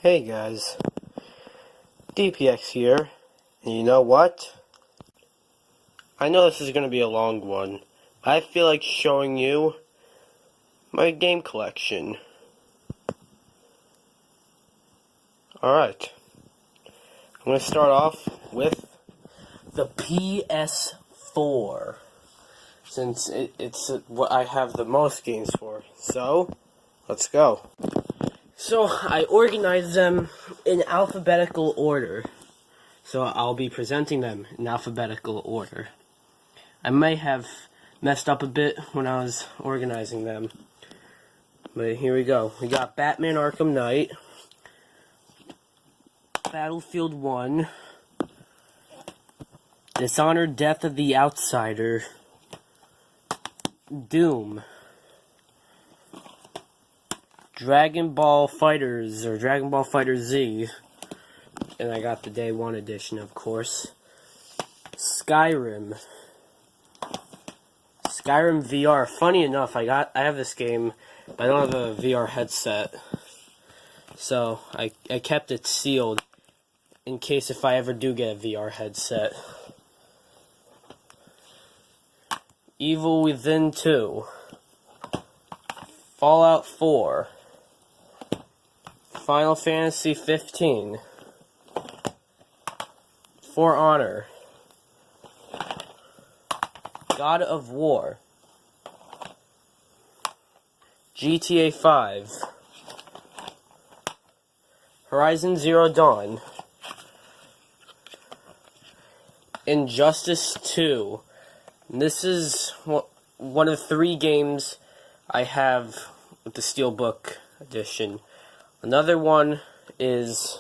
Hey guys, DPX here, and you know what? I know this is going to be a long one, but I feel like showing you my game collection. Alright, I'm going to start off with the PS4, since it's what I have the most games for. So, let's go. So, I organized them in alphabetical order. So, I'll be presenting them in alphabetical order. I may have messed up a bit when I was organizing them. But here we go. We got Batman Arkham Knight, Battlefield 1, Dishonored Death of the Outsider, Doom, Dragon Ball Fighters, or Dragon Ball Fighter Z, and I got the Day 1 edition, of course, Skyrim VR. Funny enough, I have this game, but I don't have a VR headset, so I kept it sealed in case if I ever do get a VR headset. Evil Within 2, Fallout 4, Final Fantasy 15, For Honor, God of War, GTA 5, Horizon Zero Dawn, Injustice 2. This is one of 3 games I have with the Steelbook edition. Another one is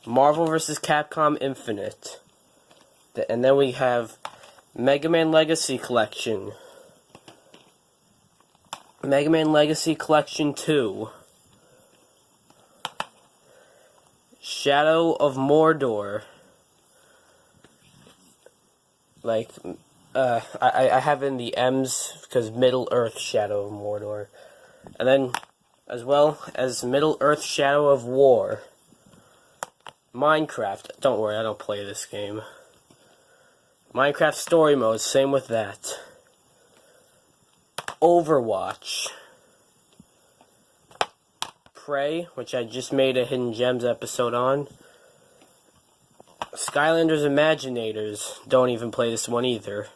Marvel vs. Capcom Infinite. And then we have Mega Man Legacy Collection, Mega Man Legacy Collection 2, Shadow of Mordor. I have in the M's because Middle Earth Shadow of Mordor. And then, as well as Middle Earth Shadow of War. Minecraft. Don't worry, I don't play this game. Minecraft Story Mode, same with that. Overwatch. Prey, which I just made a Hidden Gems episode on. Skylanders Imaginators. Don't even play this one either.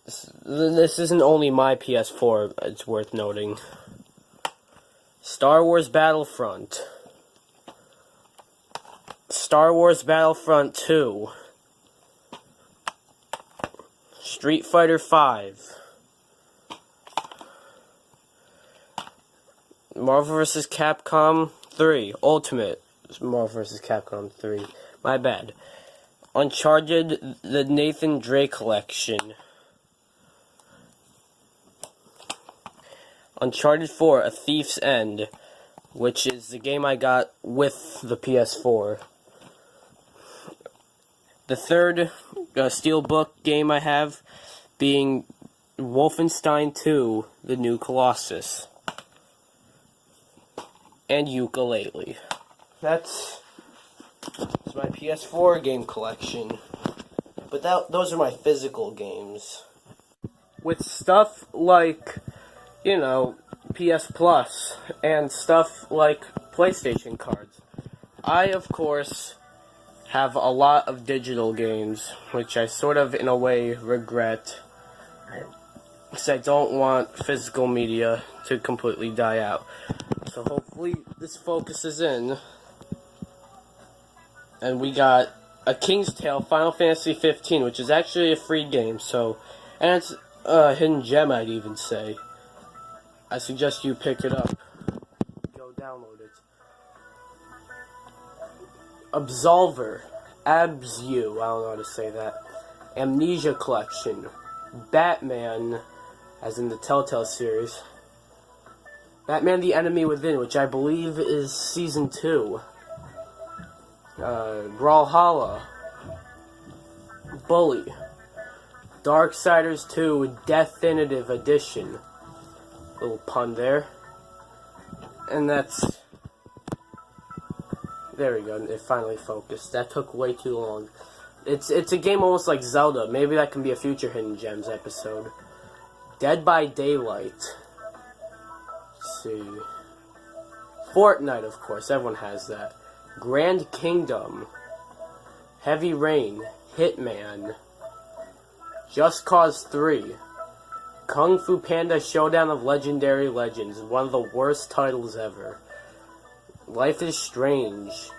This isn't only my PS4, it's worth noting. Star Wars Battlefront. Star Wars Battlefront 2. Street Fighter 5. Marvel vs. Capcom 3. Ultimate Marvel vs. Capcom 3. My bad. Uncharted, the Nathan Drake Collection. Uncharted 4, A Thief's End, which is the game I got with the PS4. The third Steelbook game I have being Wolfenstein 2, The New Colossus. And Yooka-Laylee. That's my PS4 game collection. But those are my physical games. With stuff like, you know, PS Plus and stuff like PlayStation cards. I, of course, have a lot of digital games, which I sort of, in a way, regret. Because I don't want physical media to completely die out. So hopefully this focuses in. And we got A King's Tale Final Fantasy 15, which is actually a free game, so, and it's a hidden gem, I'd even say. I suggest you pick it up. Go download it. Absolver. Abzu. I don't know how to say that. Amnesia Collection. Batman, as in the Telltale series. Batman the Enemy Within, which I believe is Season 2. Brawlhalla. Bully. Darksiders 2 Definitive Edition. Little pun there. And that's... There we go, it finally focused. That took way too long. It's a game almost like Zelda. Maybe that can be a future Hidden Gems episode. Dead by Daylight. Let's see. Fortnite, of course. Everyone has that. Grand Kingdom. Heavy Rain. Hitman. Just Cause 3. Kung Fu Panda Showdown of Legendary Legends. One of the worst titles ever. Life is Strange.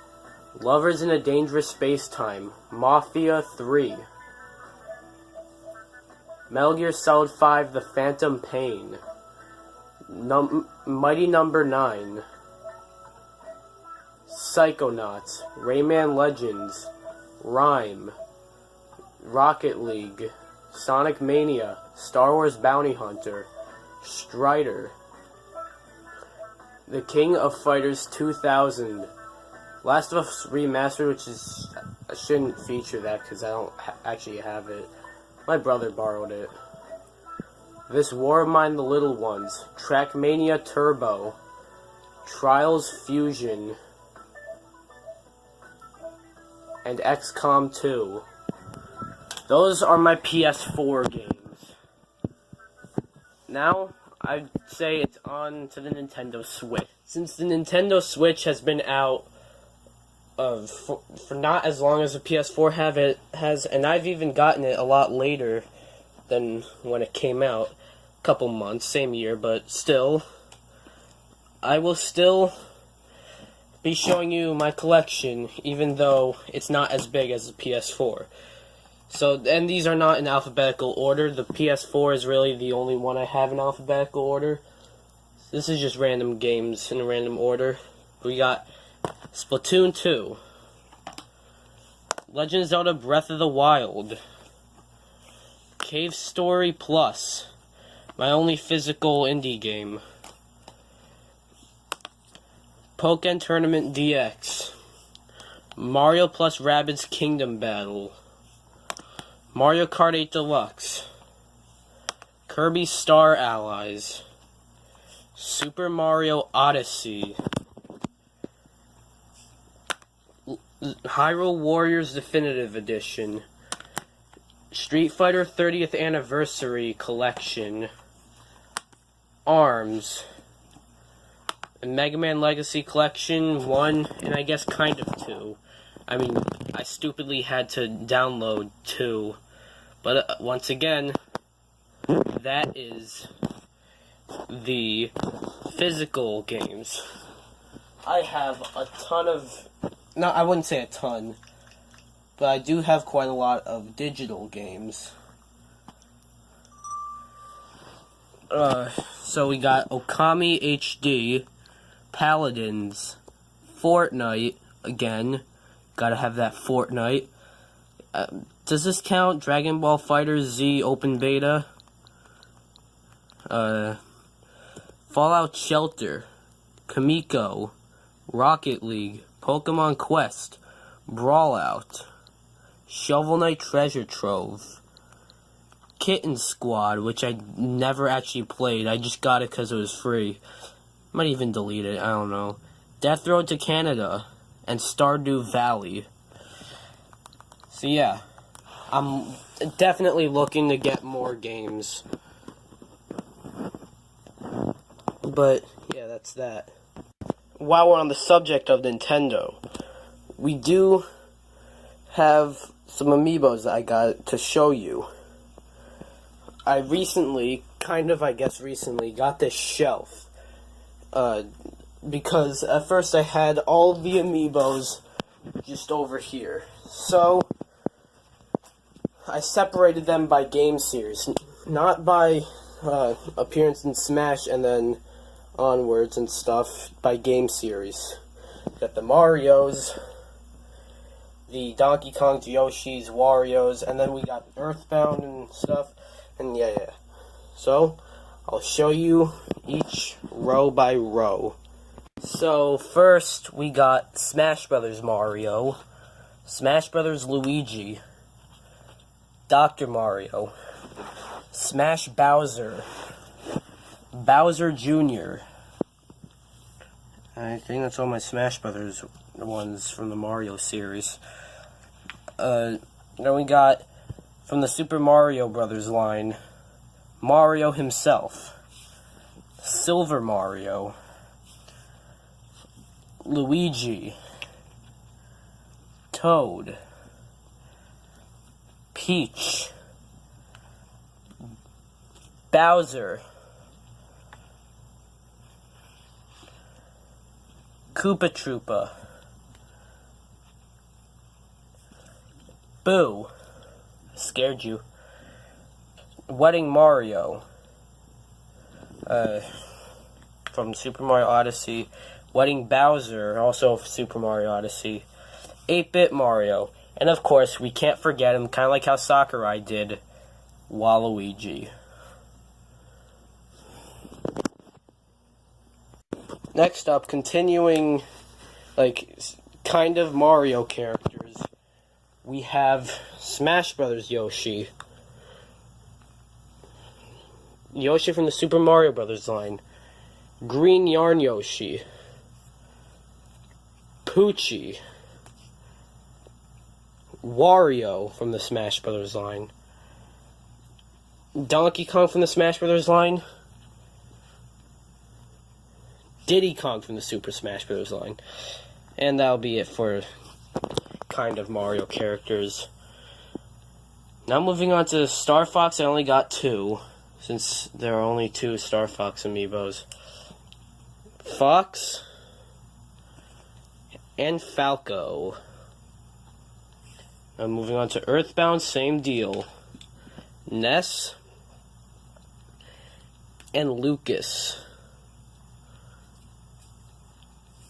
Lovers in a Dangerous Space-Time. Mafia 3. Metal Gear Solid 5 The Phantom Pain. Mighty Number 9. Psychonauts. Rayman Legends. Rhyme. Rocket League. Sonic Mania. Star Wars Bounty Hunter. Strider. The King of Fighters 2000. Last of Us Remastered, which is... I shouldn't feature that because I don't actually have it. My brother borrowed it. This War of Mine, The Little Ones. Trackmania Turbo. Trials Fusion. And XCOM 2. Those are my PS4 games. Now, I'd say it's on to the Nintendo Switch. Since the Nintendo Switch has been out for not as long as the PS4 has, and I've even gotten it a lot later than when it came out. A couple months, same year, but still. I will still be showing you my collection, even though it's not as big as the PS4. So, and these are not in alphabetical order. The PS4 is really the only one I have in alphabetical order. This is just random games in a random order. We got Splatoon 2. Legend of Zelda Breath of the Wild. Cave Story Plus. My only physical indie game. Pokken Tournament DX. Mario plus Rabbids Kingdom Battle. Mario Kart 8 Deluxe. Kirby Star Allies. Super Mario Odyssey. Hyrule Warriors Definitive Edition. Street Fighter 30th Anniversary Collection. ARMS. Mega Man Legacy Collection 1, and I guess kind of 2. I mean, I stupidly had to download 2. But once again, that is the physical games. I have a ton of... No, I wouldn't say a ton. But I do have quite a lot of digital games. So we got Okami HD, Paladins, Fortnite, again, gotta have that Fortnite. Does this count? Dragon Ball FighterZ Z Open Beta, Fallout Shelter, Kamiko, Rocket League, Pokemon Quest, Brawlout, Shovel Knight Treasure Trove, Kitten Squad, which I never actually played, I just got it because it was free. Might even delete it, I don't know. Death Road to Canada, and Stardew Valley. So yeah, I'm definitely looking to get more games. But, yeah, that's that. While we're on the subject of Nintendo, we do have some amiibos that I got to show you. I recently, got this shelf. Because at first I had all the amiibos just over here. So, I separated them by game series. Not by appearance in Smash and then onwards and stuff, by game series. Got the Marios, the Donkey Kongs, Yoshis, Warios, and then we got Earthbound and stuff. And yeah. So, I'll show you each row by row. So, first, we got Smash Brothers Mario, Smash Brothers Luigi, Dr. Mario, Smash Bowser, Bowser Jr., I think that's all my Smash Brothers ones from the Mario series. Then we got, from the Super Mario Brothers line, Mario himself, Silver Mario, Luigi, Toad, Peach, Bowser, Koopa Troopa, Boo, scared you, Wedding Mario, from Super Mario Odyssey, Wedding Bowser, also Super Mario Odyssey, 8-Bit Mario, and of course, we can't forget him, kind of like how Sakurai did, Waluigi. Next up, continuing, kind of Mario characters, we have Smash Brothers Yoshi. Yoshi from the Super Mario Brothers line. Green Yarn Yoshi. Poochie. Wario from the Smash Brothers line. Donkey Kong from the Smash Brothers line. Diddy Kong from the Super Smash Bros. Line. And that'll be it for kind of Mario characters. Now moving on to Star Fox, I only got 2, since there are only 2 Star Fox amiibos. Fox and Falco. Now moving on to Earthbound, same deal. Ness and Lucas.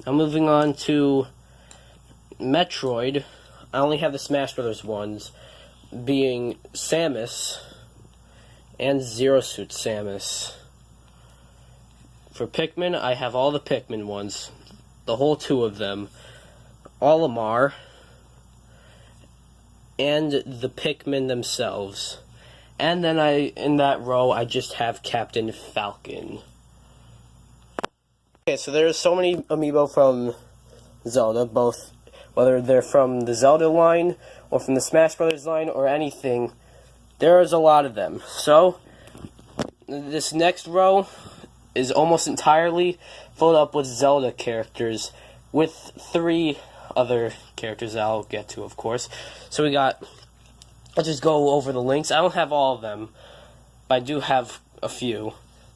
Now moving on to Metroid, I only have the Smash Brothers ones, being Samus and Zero Suit Samus. For Pikmin, I have all the Pikmin ones, the whole 2 of them, Olimar, and the Pikmin themselves. And then in that row, I just have Captain Falcon. Okay, so there's so many amiibo from Zelda, both whether they're from the Zelda line, or from the Smash Brothers line, or anything. There's a lot of them. So, this next row is almost entirely filled up with Zelda characters, with 3 other characters that I'll get to, of course. So we got, I'll just go over the links. I don't have all of them, but I do have a few.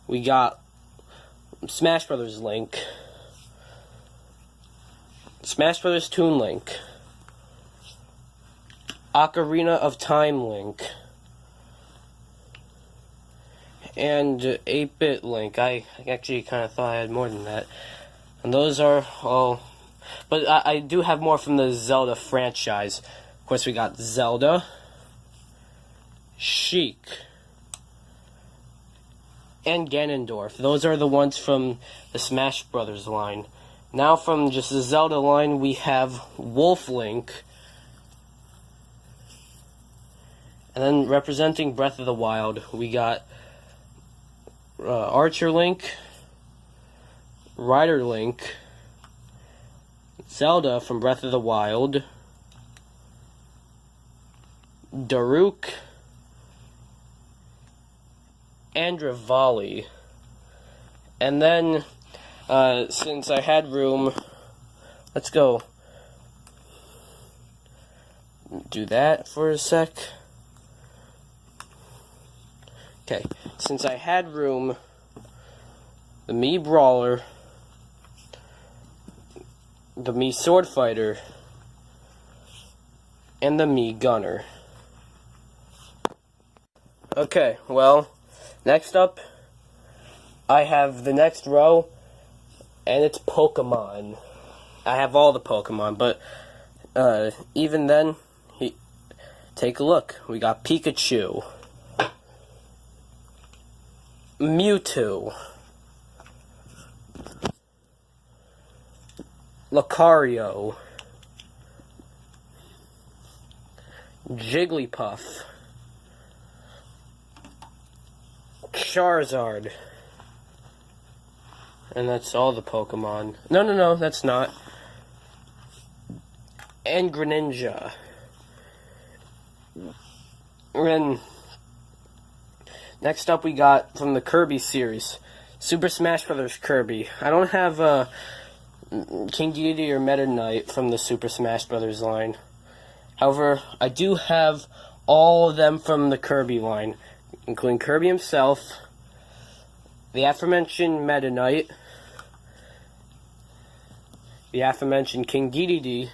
We got Smash Brothers Link, Smash Brothers Toon Link, Ocarina of Time Link, and 8-Bit Link. I actually kind of thought I had more than that. And those are all, but I do have more from the Zelda franchise. Of course, we got Zelda, Sheik, and Ganondorf. Those are the ones from the Smash Brothers line. Now from just the Zelda line, we have Wolf Link. And then representing Breath of the Wild, we got Archer Link, Rider Link, Zelda from Breath of the Wild, Daruk, and Rivali. And then, since I had room, let's go do that for a sec. Okay, since I had room, the Mii Brawler, the Mii Sword Fighter, and the Mii Gunner. Okay, well, next up, I have the next row, and it's Pokemon. I have all the Pokemon, but even then, take a look. We got Pikachu, Mewtwo, Lucario, Jigglypuff, Charizard, And that's all the Pokemon. No, that's not. And Greninja. And next up we got from the Kirby series, Super Smash Bros. Kirby. I don't have King Dedede or Meta Knight from the Super Smash Bros. Line. However, I do have all of them from the Kirby line, including Kirby himself, the aforementioned Meta Knight, the aforementioned King Dedede,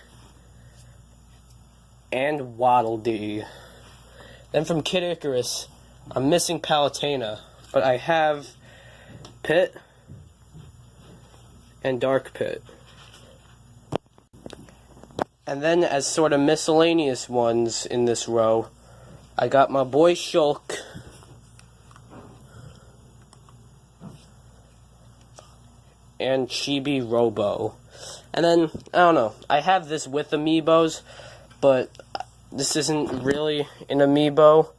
and Waddle Dee. Then from Kid Icarus, I'm missing Palutena, but I have Pit and Dark Pit. And then as sort of miscellaneous ones in this row, I got my boy Shulk, and Chibi Robo. And then, I don't know, I have this with amiibos, but this isn't really an amiibo.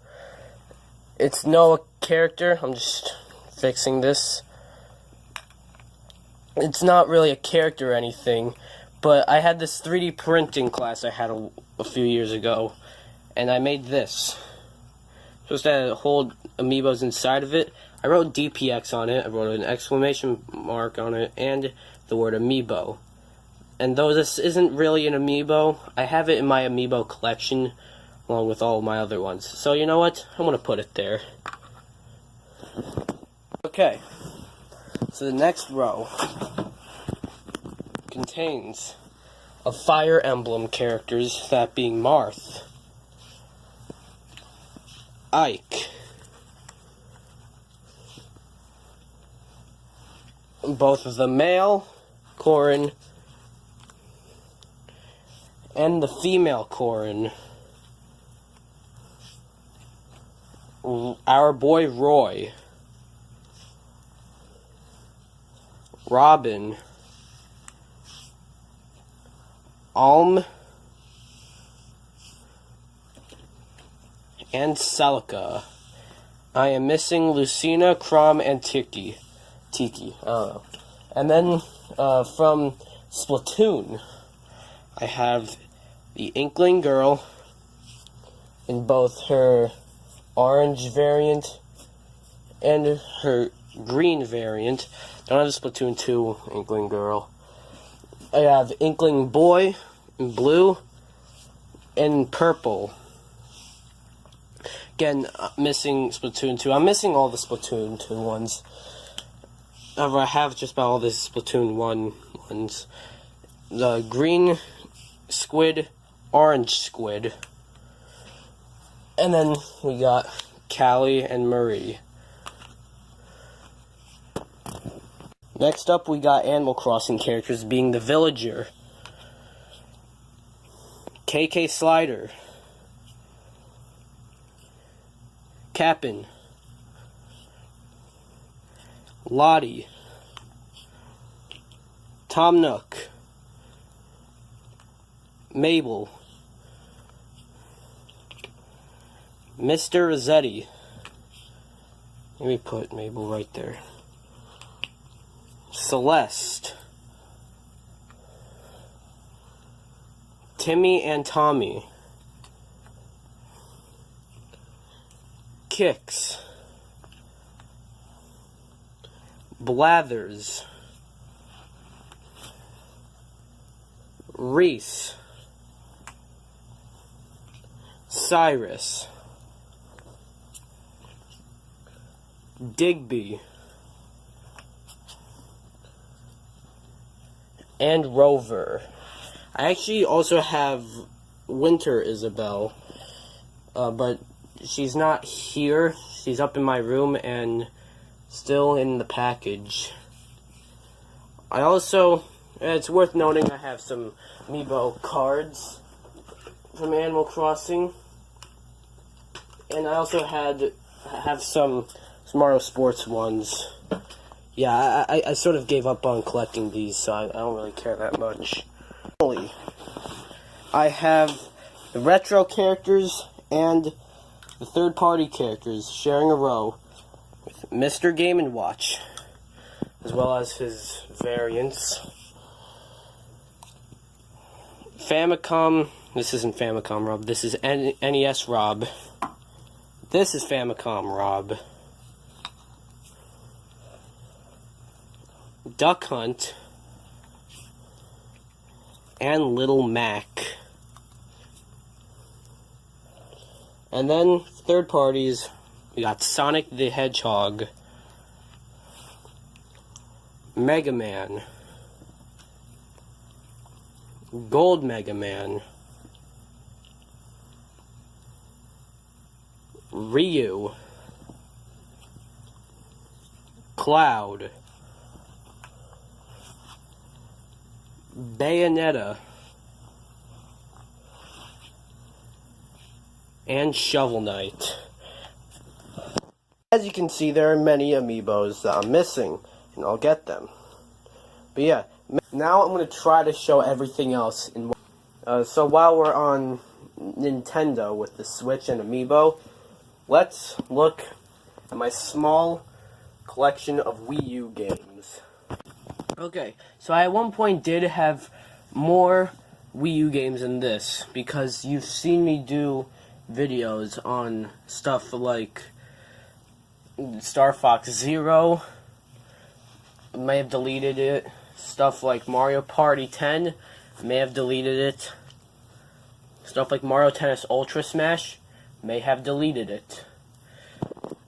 It's no character. I'm just fixing this. It's not really a character or anything, but I had this 3D printing class I had a few years ago, and I made this. Supposed to hold amiibos inside of it. I wrote DPX on it. I wrote an exclamation mark on it, and the word amiibo. And though this isn't really an amiibo, I have it in my amiibo collection, along with all of my other ones. So you know what? I'm going to put it there. Okay. So the next row contains of Fire Emblem characters, that being Marth, Ike, both of the male Corrin and the female Corrin, our boy Roy, Robin, Alm, and Celica. I am missing Lucina, Chrom, and Tiki. I don't know. And then from Splatoon, I have the Inkling Girl in both her orange variant and her green variant. Don't have the Splatoon 2 Inkling Girl. I have Inkling Boy in blue and purple. Again, missing Splatoon 2. I'm missing all the Splatoon 2 ones. However, I have just about all the Splatoon 1 ones. The green squid, orange squid. And then we got Callie and Marie. Next up, we got Animal Crossing characters, being the Villager, KK Slider, Cap'n, Lottie, Tom Nook, Mabel, Mr. Rossetti. Let me put Mabel right there. Celeste, Timmy and Tommy, Kix, Blathers, Reese, Cyrus, Digby, and Rover. I actually also have Winter Isabel, but she's not here. She's up in my room and still in the package. I also, it's worth noting, I have some amiibo cards from Animal Crossing, and I also have some Mario Sports ones. Yeah, I sort of gave up on collecting these, so I don't really care that much. Finally, I have the retro characters and the third-party characters sharing a row with Mr. Game & Watch, as well as his variants. Famicom, this isn't Famicom Rob, this is NES Rob. This is Famicom Rob. Duck Hunt, and Little Mac. And then, third parties, we got Sonic the Hedgehog, Mega Man, Gold Mega Man, Ryu, Cloud, Bayonetta, and Shovel Knight. As you can see, there are many amiibos that I'm missing, and I'll get them. But yeah, now I'm going to try to show everything else. So while we're on Nintendo with the Switch and amiibo, let's look at my small collection of Wii U games. Okay, so I at one point did have more Wii U games than this, because you've seen me do videos on stuff like Star Fox Zero, may have deleted it, stuff like Mario Party 10, may have deleted it, stuff like Mario Tennis Ultra Smash, may have deleted it.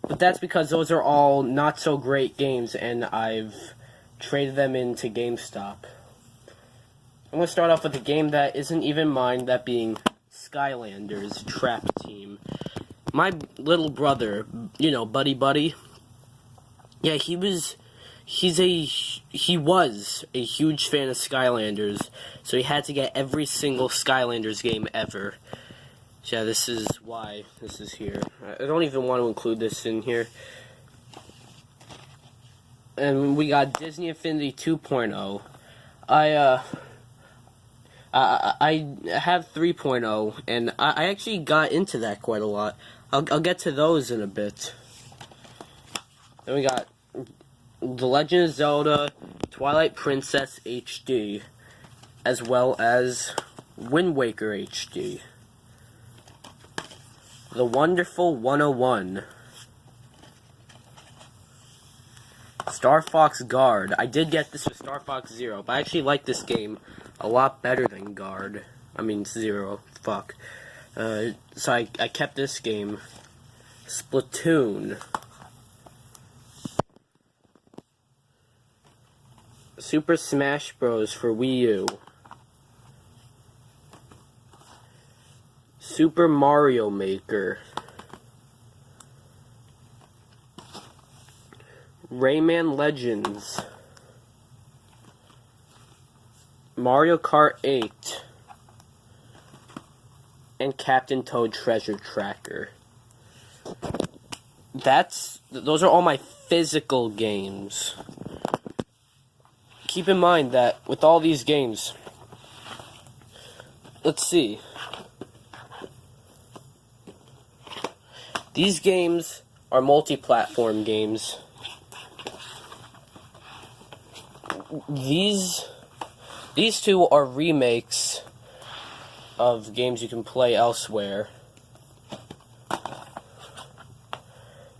But that's because those are all not so great games, and I've traded them into GameStop. I'm going to start off with a game that isn't even mine, that being Skylanders Trap Team. My little brother, you know, Buddy, yeah, he was a huge fan of Skylanders, so he had to get every single Skylanders game ever. So yeah, this is why this is here. I don't even want to include this in here. And we got Disney Infinity 2.0. I have 3.0, and I actually got into that quite a lot. I'll get to those in a bit. Then we got The Legend of Zelda Twilight Princess HD, as well as Wind Waker HD. The Wonderful 101. Star Fox Guard. I did get this with Star Fox Zero, but I actually like this game a lot better than Guard. I mean, Zero. Fuck. So I kept this game. Splatoon. Super Smash Bros. For Wii U. Super Mario Maker. Rayman Legends. Mario Kart 8. And Captain Toad Treasure Tracker. Those are all my physical games. Keep in mind that with all these games, let's see. These games are multi-platform games. These two are remakes of games you can play elsewhere.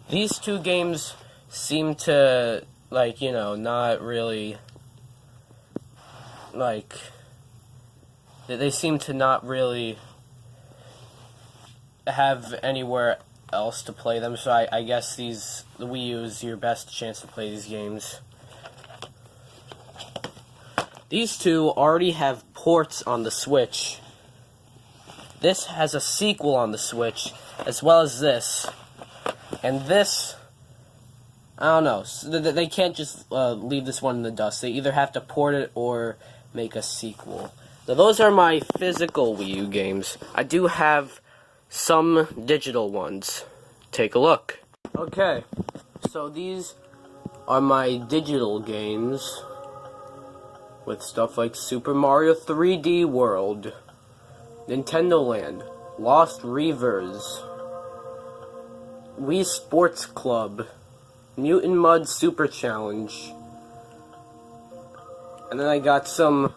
These two games seem to, like, you know, not really, like, they seem to not really have anywhere else to play them, so I guess the Wii U is your best chance to play these games. These two already have ports on the Switch. This has a sequel on the Switch, as well as this. And this, I don't know, they can't just leave this one in the dust. They either have to port it or make a sequel. So those are my physical Wii U games. I do have some digital ones. Take a look. Okay, so these are my digital games, with stuff like Super Mario 3D World, Nintendo Land, Lost Reavers, Wii Sports Club, Mutant Mud Super Challenge, And then I got some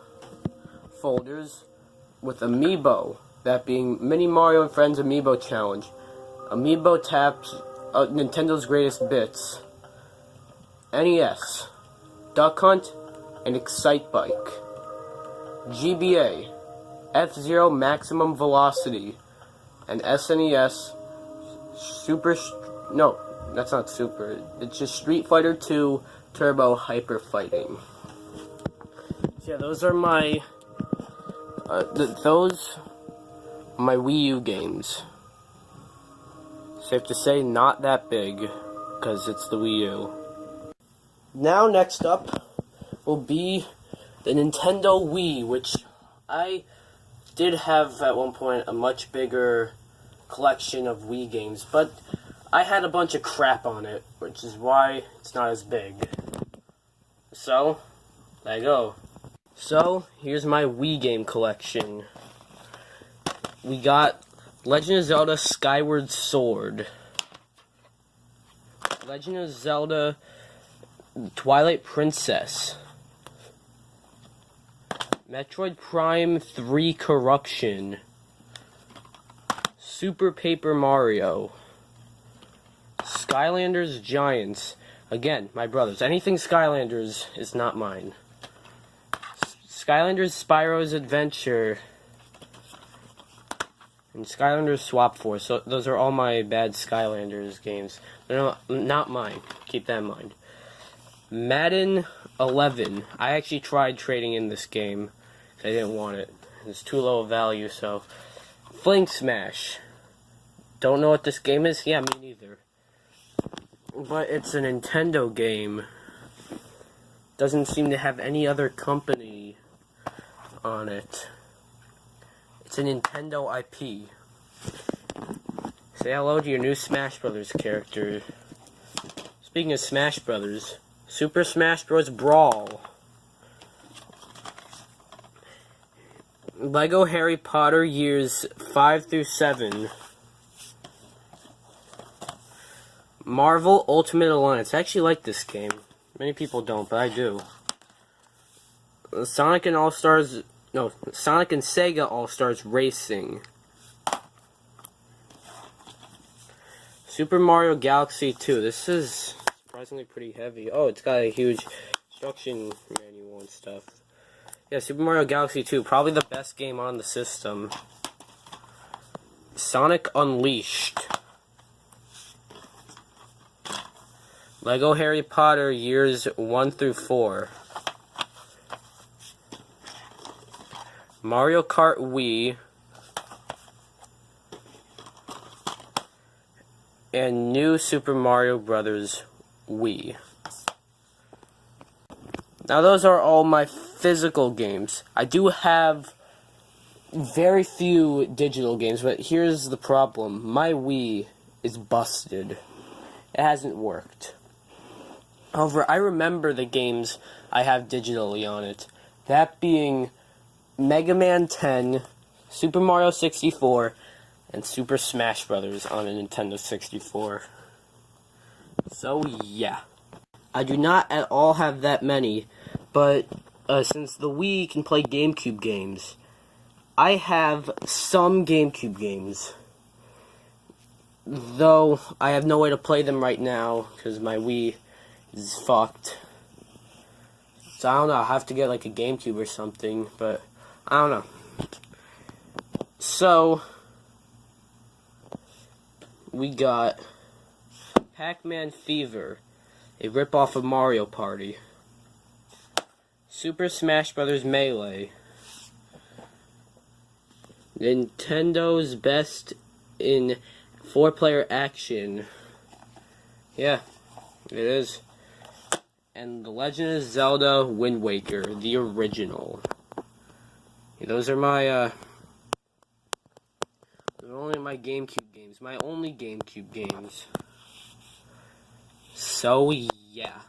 folders with Amiibo, that being Mini Mario and Friends Amiibo Challenge, Amiibo Taps, Nintendo's Greatest Bits, NES, Duck Hunt, and Excite Bike, GBA, F-Zero Maximum Velocity, and SNES, no, that's not Super, it's just Street Fighter 2 Turbo Hyper Fighting. So yeah, those are my my Wii U games. Safe to say, not that big, because it's the Wii U. Now, next up will be the Nintendo Wii, which I did have at one point a much bigger collection of Wii games, but I had a bunch of crap on it, which is why it's not as big. So, there you go. So, here's my Wii game collection. We got Legend of Zelda Skyward Sword, Legend of Zelda Twilight Princess, Metroid Prime 3 Corruption, Super Paper Mario, Skylanders Giants. Again, my brothers. Anything Skylanders is not mine. Skylanders Spyro's Adventure, and Skylanders Swap Force. So those are all my bad Skylanders games. They're not mine. Keep that in mind. Madden 11. I actually tried trading in this game. I didn't want it. It's too low a value, so. Fling Smash. Don't know what this game is? Yeah, me neither. But it's a Nintendo game. Doesn't seem to have any other company on it. It's a Nintendo IP. Say hello to your new Smash Brothers character. Speaking of Smash Brothers, Super Smash Bros. Brawl. Lego Harry Potter Years 5 through 7. Marvel Ultimate Alliance. I actually like this game. Many people don't, but I do. Sonic and Sega All-Stars Racing. Super Mario Galaxy 2. This is surprisingly pretty heavy. Oh, it's got a huge instruction manual and stuff. Yeah, Super Mario Galaxy 2. Probably the best game on the system. Sonic Unleashed. Lego Harry Potter Years 1 through 4. Mario Kart Wii. And New Super Mario Brothers Wii. Now those are all my physical games. I do have very few digital games, but here's the problem. My Wii is busted. It hasn't worked. However, I remember the games I have digitally on it. That being Mega Man 10, Super Mario 64, and Super Smash Brothers on a Nintendo 64. So, yeah. I do not at all have that many, but since the Wii can play GameCube games, I have some GameCube games. Though, I have no way to play them right now, because my Wii is fucked. So, I don't know, I'll have to get like a GameCube or something, but I don't know. So, we got Pac-Man Fever, a ripoff of Mario Party. Super Smash Bros. Melee. Nintendo's Best in 4-Player Action. Yeah, it is. And The Legend of Zelda Wind Waker, the original. Those are my, those are only my GameCube games. My only GameCube games. So, yeah.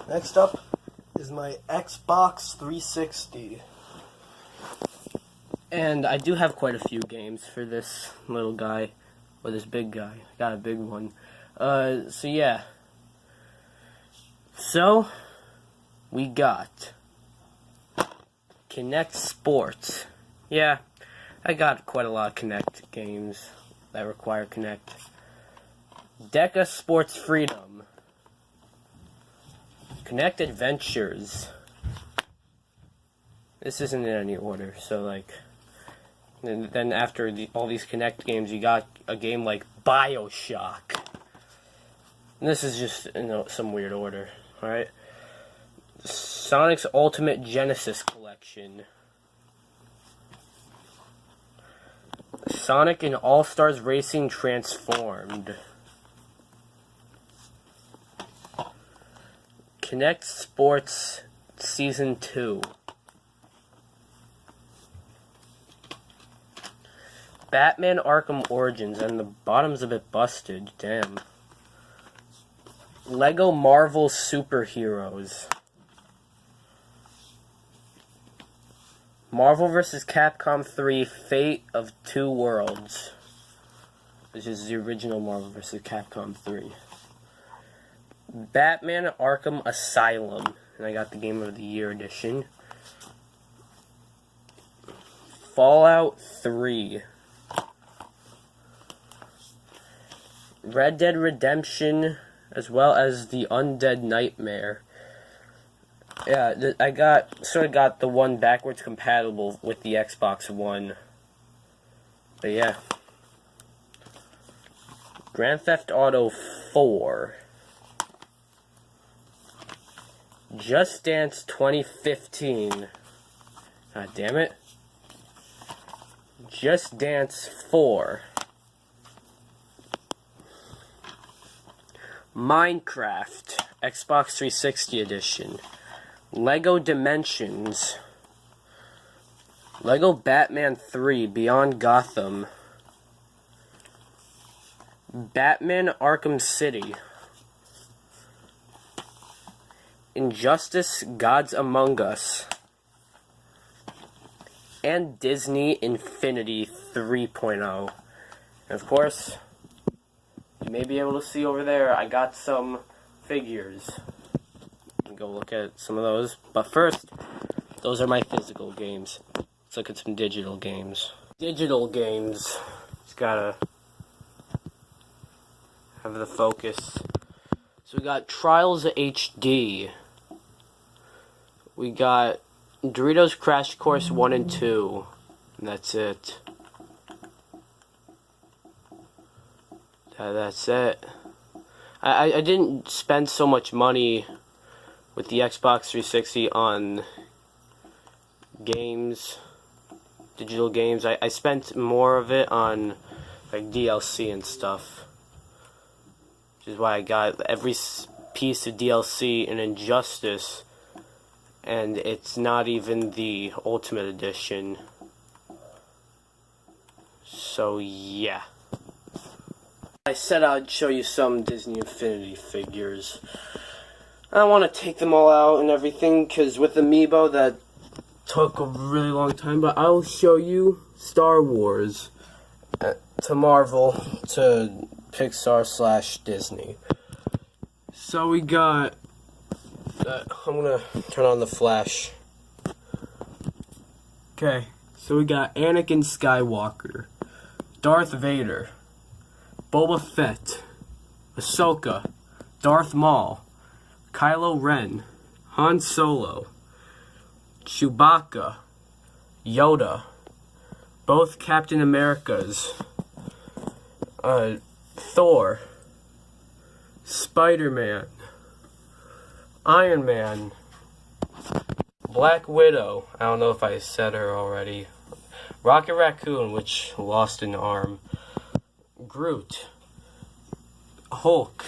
Next up is my Xbox 360. And I do have quite a few games for this little guy, or this big guy. I got a big one. So yeah. So, we got Kinect Sports. Yeah, I got quite a lot of Kinect games that require Kinect. Deca Sports Freedom. Kinect Adventures. This isn't in any order, so like... And then after all these Kinect games, you got a game like BioShock. And this is just in some weird order, alright? Sonic's Ultimate Genesis Collection. Sonic and All-Stars Racing Transformed. Kinect Sports Season 2. Batman Arkham Origins, and the bottom's a bit busted, damn. Lego Marvel Superheroes. Marvel vs. Capcom 3 Fate of Two Worlds, which is the original Marvel vs. Capcom 3. Batman Arkham Asylum, and I got the Game of the Year edition. Fallout 3. Red Dead Redemption, as well as The Undead Nightmare. Yeah, I sort of got the one backwards compatible with the Xbox One. But yeah. Grand Theft Auto 4. Just Dance 2015. God damn it. Just Dance 4. Minecraft, Xbox 360 edition. Lego Dimensions. Lego Batman 3 Beyond Gotham. Batman Arkham City. Injustice Gods Among Us. And Disney Infinity 3.0. And of course, you may be able to see over there, I got some figures. Go look at some of those. But first, those are my physical games. Let's look at some digital games. Digital games. Just gotta have the focus. So we got Trials HD. We got Doritos Crash Course 1 and 2. And that's it. That's it. I didn't spend so much money with the Xbox 360 on games, digital games. I spent more of it on like DLC and stuff, which is why I got every piece of DLC in Injustice, and it's not even the Ultimate Edition. So yeah. I said I'd show you some Disney Infinity figures. I don't want to take them all out and everything, because with Amiibo that took a really long time, but I'll show you Star Wars to Marvel to Pixar / Disney. So we got, I'm going to turn on the flash. Okay, so we got Anakin Skywalker, Darth Vader, Boba Fett, Ahsoka, Darth Maul, Kylo Ren, Han Solo, Chewbacca, Yoda, both Captain Americas, Thor, Spider-Man, Iron Man, Black Widow, I don't know if I said her already, Rocket Raccoon, which lost an arm, Groot, Hulk,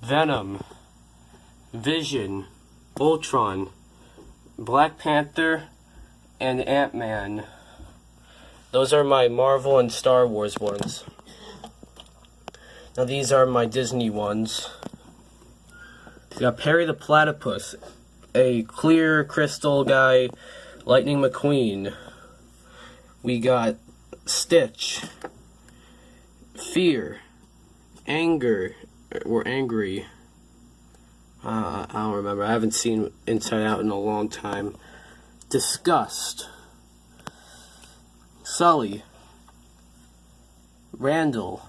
Venom, Vision, Ultron, Black Panther, and Ant-Man. Those are my Marvel and Star Wars ones. Now these are my Disney ones. We got Perry the Platypus, a clear crystal guy, Lightning McQueen. We got Stitch, Fear, Anger, or Angry. I don't remember. I haven't seen Inside Out in a long time. Disgust, Sully, Randall,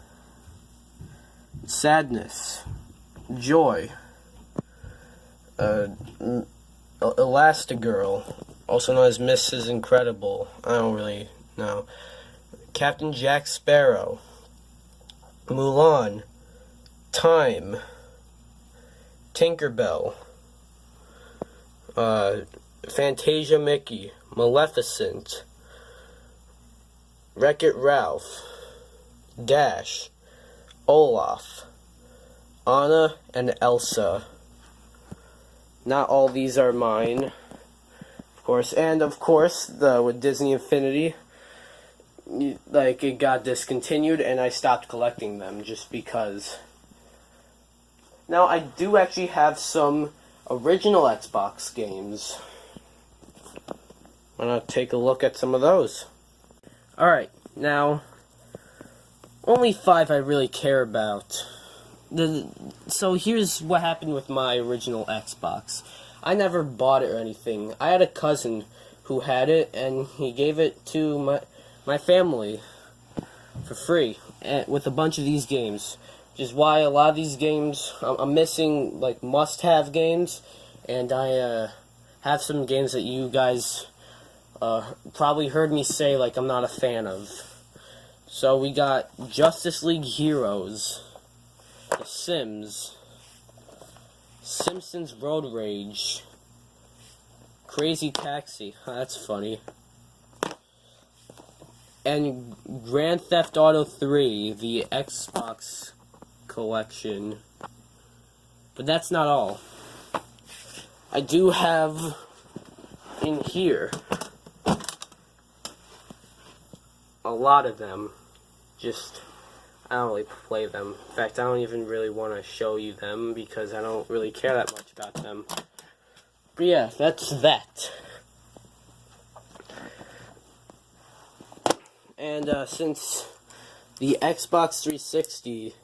Sadness, Joy, Elastigirl, also known as Mrs. Incredible, I don't really know, Captain Jack Sparrow, Mulan, Time, Tinkerbell, Fantasia Mickey, Maleficent, Wreck-It Ralph, Dash, Olaf, Anna, and Elsa. Not all these are mine, of course, and of course, with Disney Infinity, like, it got discontinued, and I stopped collecting them just because. Now, I do actually have some original Xbox games. I'm gonna take a look at some of those. Alright, now, only 5 I really care about. So here's what happened with my original Xbox. I never bought it or anything. I had a cousin who had it, and he gave it to my family for free, with a bunch of these games. Which is why a lot of these games, I'm missing, like, must-have games, and I have some games that you guys probably heard me say, like, I'm not a fan of. So we got Justice League Heroes, The Sims, Simpsons Road Rage, Crazy Taxi, that's funny, and Grand Theft Auto 3, the Xbox collection. But that's not all. I do have in here a lot of them. Just, I don't really play them. In fact, I don't even really want to show you them because I don't really care that much about them. But yeah, that's that. And since the Xbox 360,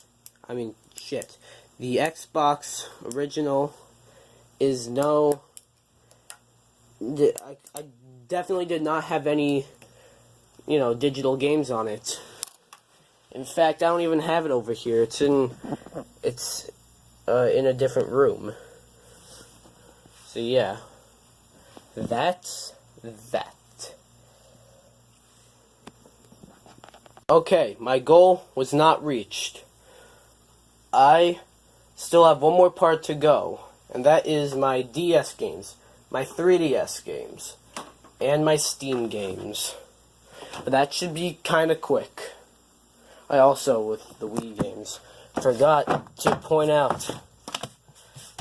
the Xbox original is I definitely did not have any, digital games on it. In fact, I don't even have it over here. It's in a different room. So yeah, that's that. Okay, my goal was not reached. I still have one more part to go, and that is my DS games, my 3DS games, and my Steam games. But that should be kind of quick. I also, with the Wii games, forgot to point out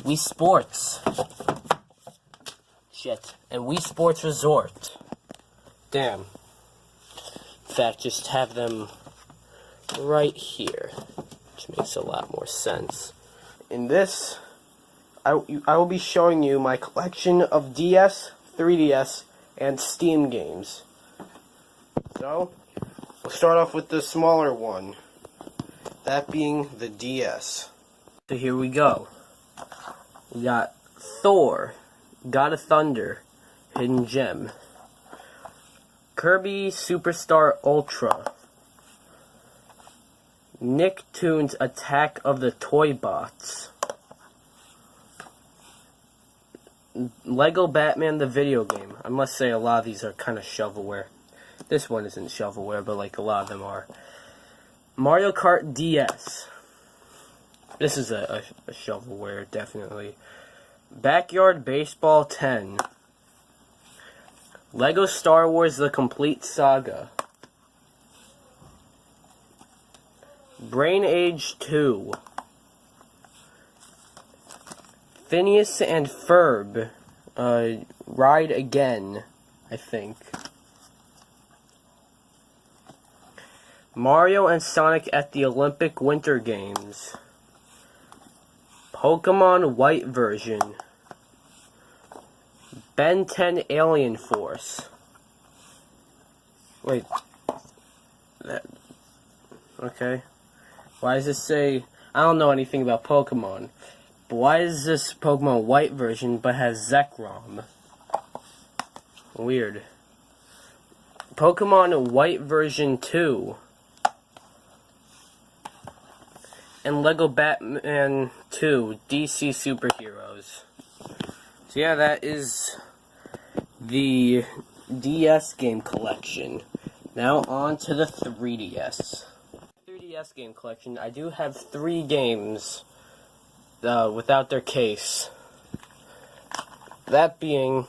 Wii Sports. Shit. And Wii Sports Resort. Damn. In fact, just have them right here, which makes a lot more sense. In this, I will be showing you my collection of DS, 3DS, and Steam games. So, we'll start off with the smaller one, that being the DS. So here we go. We got Thor, God of Thunder, Hidden Gem, Kirby Superstar Ultra, Nicktoons Attack of the Toy Bots, Lego Batman the video game. I must say a lot of these are kind of shovelware. This one isn't shovelware, but like a lot of them are. Mario Kart DS. This is a shovelware, definitely. Backyard Baseball 10. Lego Star Wars The Complete Saga. Brain Age 2. Phineas and Ferb. Ride Again, I think. Mario and Sonic at the Olympic Winter Games. Pokemon White version. Ben 10 Alien Force. Wait. Okay. Why does this say... I don't know anything about Pokemon. But why is this Pokemon White version but has Zekrom? Weird. Pokemon White version 2. And Lego Batman 2 DC Superheroes. So yeah, that is the DS game collection. Now on to the 3DS. 3DS game collection, I do have 3 games without their case. That being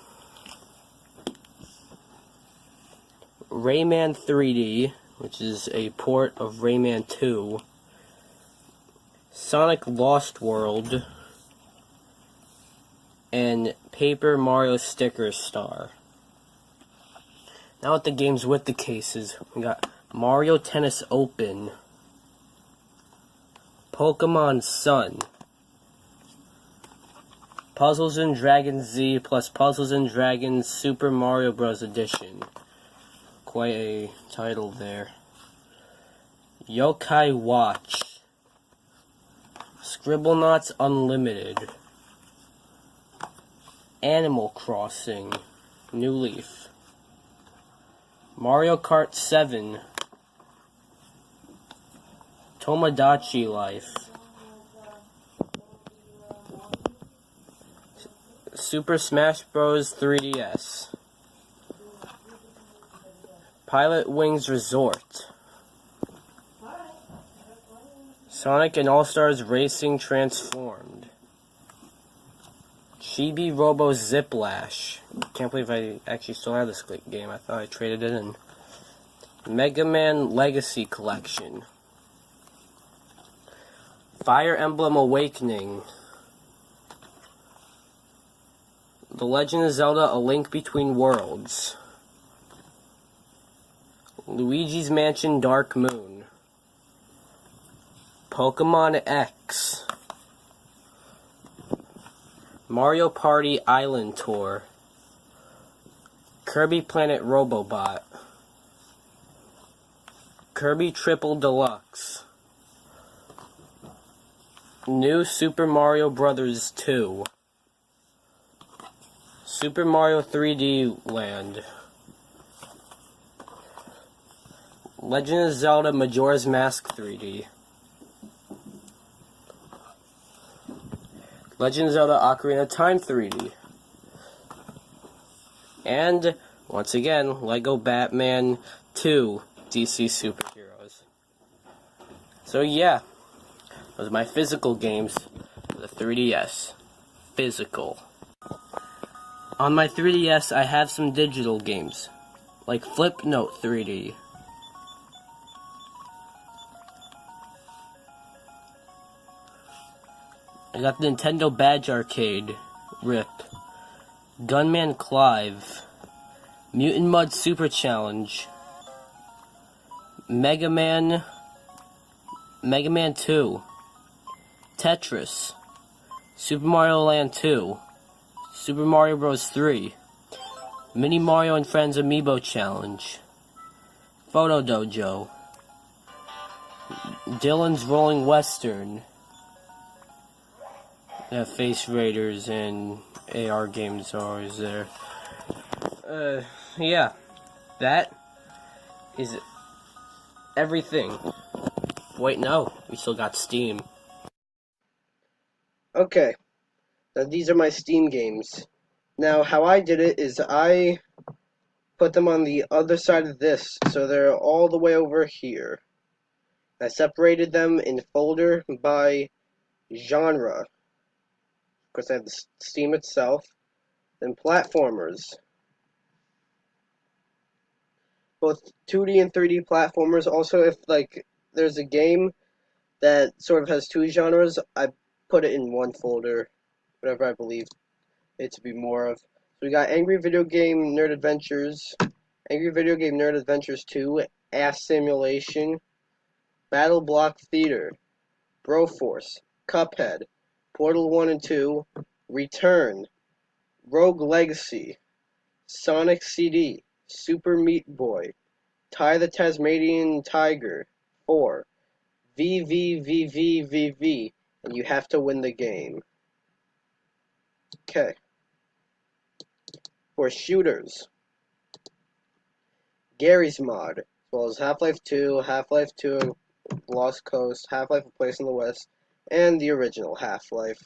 Rayman 3D, which is a port of Rayman 2, Sonic Lost World, and Paper Mario Sticker Star. Now with the games with the cases, we got Mario Tennis Open, Pokemon Sun, Puzzles and Dragons Z plus Puzzles and Dragons Super Mario Bros. Edition. Quite a title there. Yokai Watch, Scribblenauts Unlimited, Animal Crossing, New Leaf, Mario Kart 7, Tomodachi Life, Super Smash Bros. 3DS, Pilot Wings Resort, Sonic and All-Stars Racing Transformed, Chibi Robo Ziplash. Can't believe I actually still have this game. I thought I traded it in. Mega Man Legacy Collection, Fire Emblem Awakening, The Legend of Zelda: A Link Between Worlds, Luigi's Mansion Dark Moon, Pokemon X, Mario Party Island Tour, Kirby Planet Robobot, Kirby Triple Deluxe, New Super Mario Bros. 2, Super Mario 3D Land, Legend of Zelda Majora's Mask 3D, Legend of Zelda Ocarina of Time 3D, and, once again, Lego Batman 2 DC Superheroes. So yeah, those are my physical games for the 3DS. Physical. On my 3DS, I have some digital games, like Flipnote 3D. I got the Nintendo Badge Arcade, RIP, Gunman Clive, Mutant Mud Super Challenge, Mega Man 2, Tetris, Super Mario Land 2, Super Mario Bros. 3, Mini Mario and Friends Amiibo Challenge, Photo Dojo, Dylan's Rolling Western, Face Raiders and AR games are always there. Yeah, that is everything. Wait, no, we still got Steam. Okay, now these are my Steam games. Now, how I did it is I put them on the other side of this, so they're all the way over here. I separated them in folder by genre. Of course, I have the Steam itself, then platformers. Both 2D and 3D platformers. Also, if like there's a game that sort of has 2 genres, I put it in one folder, whatever I believe it to be more of. So we got Angry Video Game Nerd Adventures, Angry Video Game Nerd Adventures 2, Ass Simulation, Battle Block Theater, Broforce, Cuphead, Portal 1 and 2, Return, Rogue Legacy, Sonic CD, Super Meat Boy, Ty the Tasmanian Tiger, 4, VVVVVV, and you have to win the game. Okay. For shooters, Gary's Mod, as well as Half-Life 2, Half-Life 2 Lost Coast, Half-Life A Place in the West, and the original Half-Life.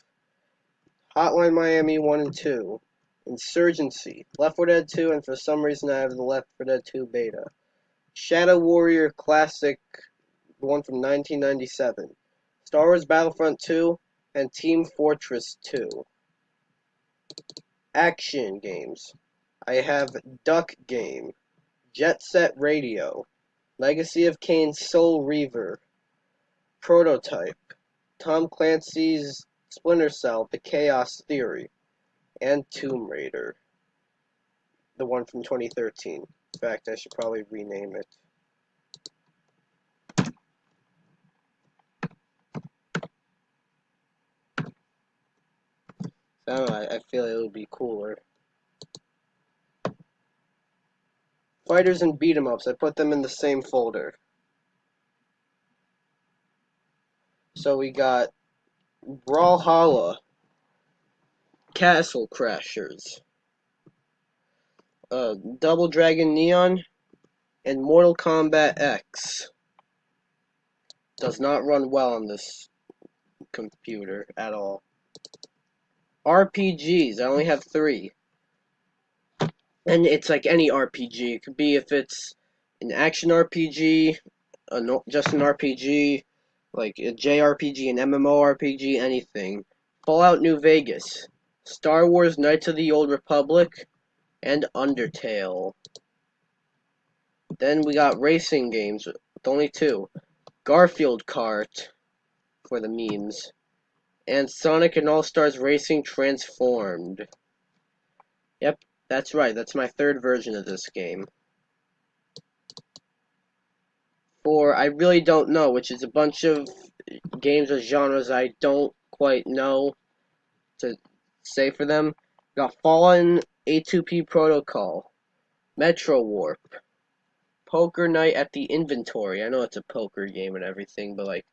Hotline Miami 1 and 2, Insurgency, Left 4 Dead 2, and for some reason I have the Left 4 Dead 2 beta. Shadow Warrior Classic, the one from 1997. Star Wars Battlefront 2, and Team Fortress 2. Action games. I have Duck Game, Jet Set Radio, Legacy of Kain Soul Reaver, Prototype, Tom Clancy's Splinter Cell, The Chaos Theory, and Tomb Raider, the one from 2013. In fact, I should probably rename it. I don't know, I feel it would be cooler. Fighters and beat 'em ups, I put them in the same folder. So we got Brawlhalla, Castle Crashers, Double Dragon Neon, and Mortal Kombat X. Does not run well on this computer at all. RPGs, I only have 3. And it's like any RPG. It could be if it's an action RPG, just an RPG, like a JRPG, an MMORPG, anything. Fallout New Vegas, Star Wars Knights of the Old Republic, and Undertale. Then we got racing games, with only 2. Garfield Kart, for the memes, and Sonic and All-Stars Racing Transformed. Yep, that's right, that's my 3rd version of this game. For I really don't know, which is a bunch of games or genres I don't quite know to say for them. Got Fallen A2P Protocol, Metro Warp, Poker Night at the Inventory. I know it's a poker game and everything, but like,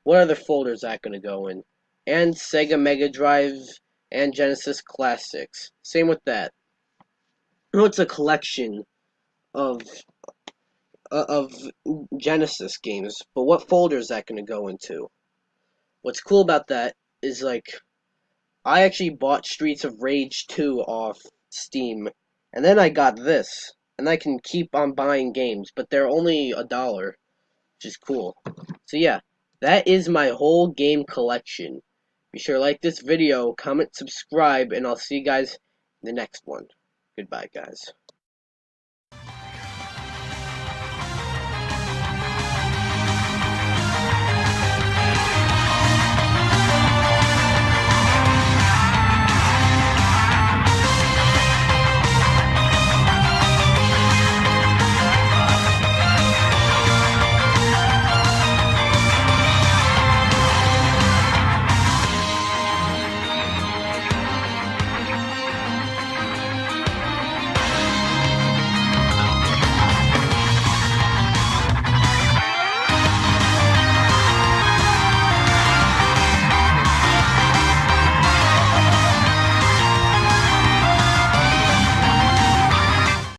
what other folder is that going to go in? And Sega Mega Drive and Genesis Classics. Same with that. I know it's a collection of Genesis games, but what folder is that going to go into? What's cool about that is, like, I actually bought Streets of Rage 2 off Steam, and then I got this, and I can keep on buying games, but they're only $1, which is cool. So yeah, that is my whole game collection. Be sure to like this video, comment, subscribe, and I'll see you guys in the next one. Goodbye, guys.